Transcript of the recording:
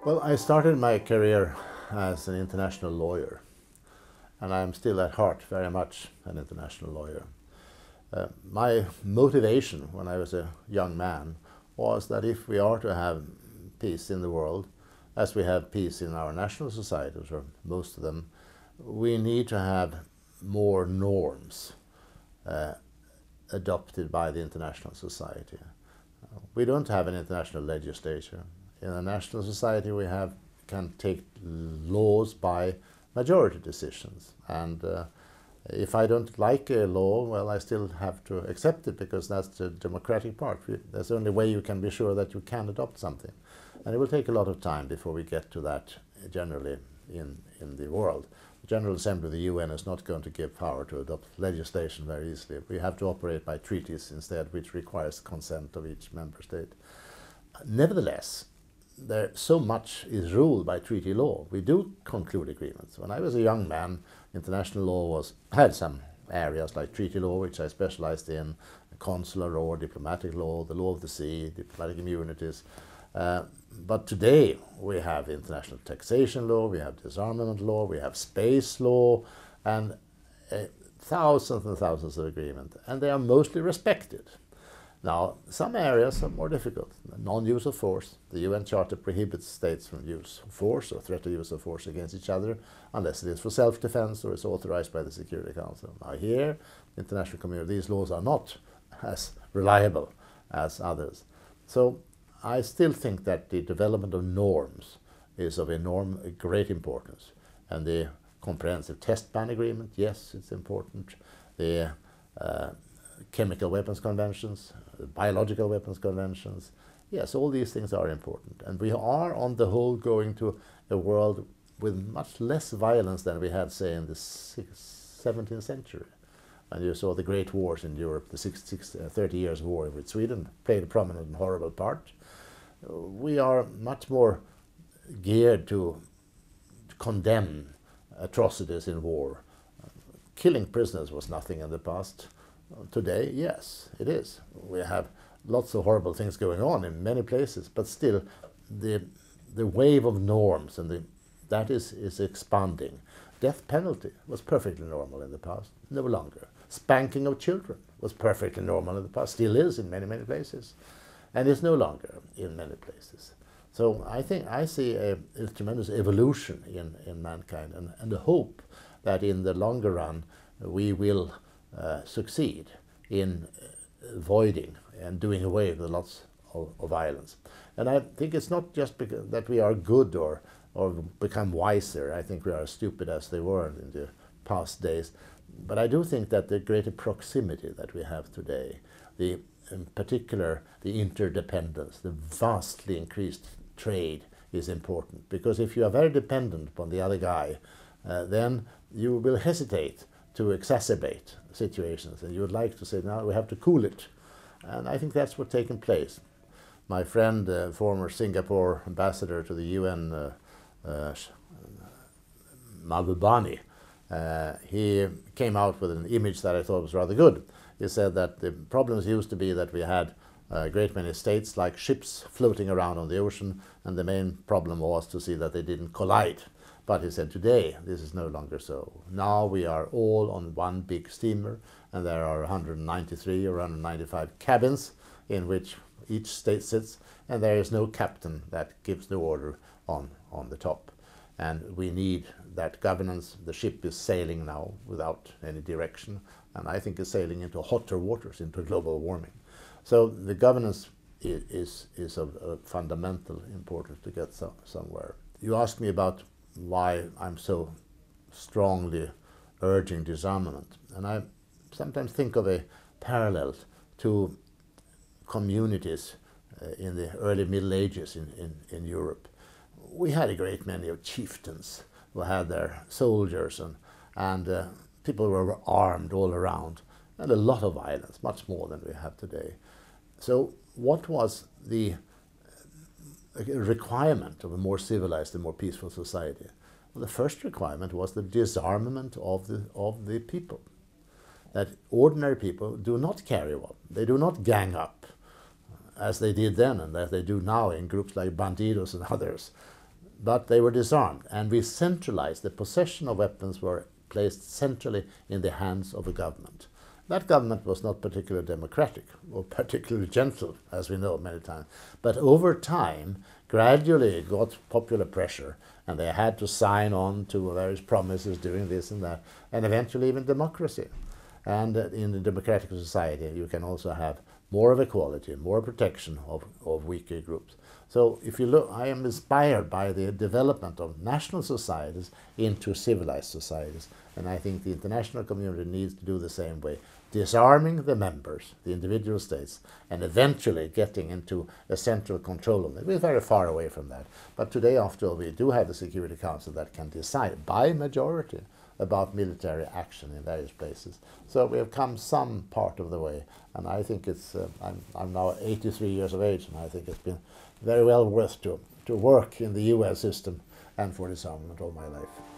Well, I started my career as an international lawyer, and I'm still at heart very much an international lawyer. My motivation when I was a young man was that if we are to have peace in the world, as we have peace in our national societies, or most of them, we need to have more norms adopted by the international society. We don't have an international legislature. In a national society we can take laws by majority decisions, and if I don't like a law, well, I still have to accept it because that's the democratic part. That's the only way you can be sure that you can adopt something. And it will take a lot of time before we get to that generally in the world. The General Assembly of the UN is not going to give power to adopt legislation very easily. We have to operate by treaties instead, which requires consent of each member state. Nevertheless, there so much is ruled by treaty law. We do conclude agreements. When I was a young man, international law had some areas like treaty law, which I specialized in, consular law, diplomatic law, the law of the sea, diplomatic immunities. But today we have international taxation law, we have disarmament law, we have space law, and thousands and thousands of agreements, and they are mostly respected. Now, some areas are more difficult. Non-use of force. The UN Charter prohibits states from use of force or threat of use of force against each other unless it is for self-defense or is authorized by the Security Council. Now here, the international community, these laws are not as reliable as others. So I still think that the development of norms is of great importance. And the comprehensive test ban agreement, yes, it's important. The chemical weapons conventions, biological weapons conventions. Yes, all these things are important. And we are, on the whole, going to a world with much less violence than we had, say, in the 17th century. When you saw the great wars in Europe, the 30 years war with Sweden played a prominent and horrible part. We are much more geared to condemn atrocities in war. Killing prisoners was nothing in the past. Today, yes, it is. We have lots of horrible things going on in many places, but still the wave of norms and that is expanding. Death penalty was perfectly normal in the past, no longer. Spanking of children was perfectly normal in the past, still is in many, many places, and is no longer in many places. So I think I see a tremendous evolution in mankind, and the hope that in the longer run we will succeed in avoiding and doing away with lots of violence. And I think it's not just because that we are good or become wiser. I think we are as stupid as they were in the past days. But I do think that the greater proximity that we have today, in particular the interdependence, the vastly increased trade is important. Because if you are very dependent upon the other guy, then you will hesitate to exacerbate situations, and you would like to say, now we have to cool it. And I think that's what's taken place. My friend, former Singapore ambassador to the UN, Mahbubani, he came out with an image that I thought was rather good. He said that the problems used to be that we had a great many states like ships floating around on the ocean, and the main problem was to see that they didn't collide. But he said today this is no longer so. Now we are all on one big steamer, and there are 193 or 195 cabins in which each state sits, and there is no captain that gives the order on the top. And we need that governance. The ship is sailing now without any direction, and I think is sailing into hotter waters, into global warming. So the governance is of fundamental importance to get somewhere. You asked me about why I'm so strongly urging disarmament. And I sometimes think of a parallel to communities in the early Middle Ages in Europe. We had a great many of chieftains who had their soldiers, and people were armed all around, and a lot of violence, much more than we have today. So what was the requirement of a more civilized and more peaceful society? Well, the first requirement was the disarmament of the people. That ordinary people do not carry on. They do not gang up as they did then and as they do now in groups like Bandidos and others. but they were disarmed, and we centralized. The possession of weapons were placed centrally in the hands of a government. That government was not particularly democratic or particularly gentle, as we know many times. But over time, gradually it got popular pressure, and they had to sign on to various promises doing this and that, and eventually even democracy. And in a democratic society, you can also have more of equality and more protection of weaker groups. So if you look, I am inspired by the development of national societies into civilized societies, and I think the international community needs to do the same way, disarming the members, the individual states, and eventually getting into a central control of it. We're very far away from that. But today, after all, we do have the Security Council that can decide by majority about military action in various places. So we have come some part of the way, and I think it's, I'm now 83 years of age, and I think it's been very well worth to work in the UN system and for disarmament all my life.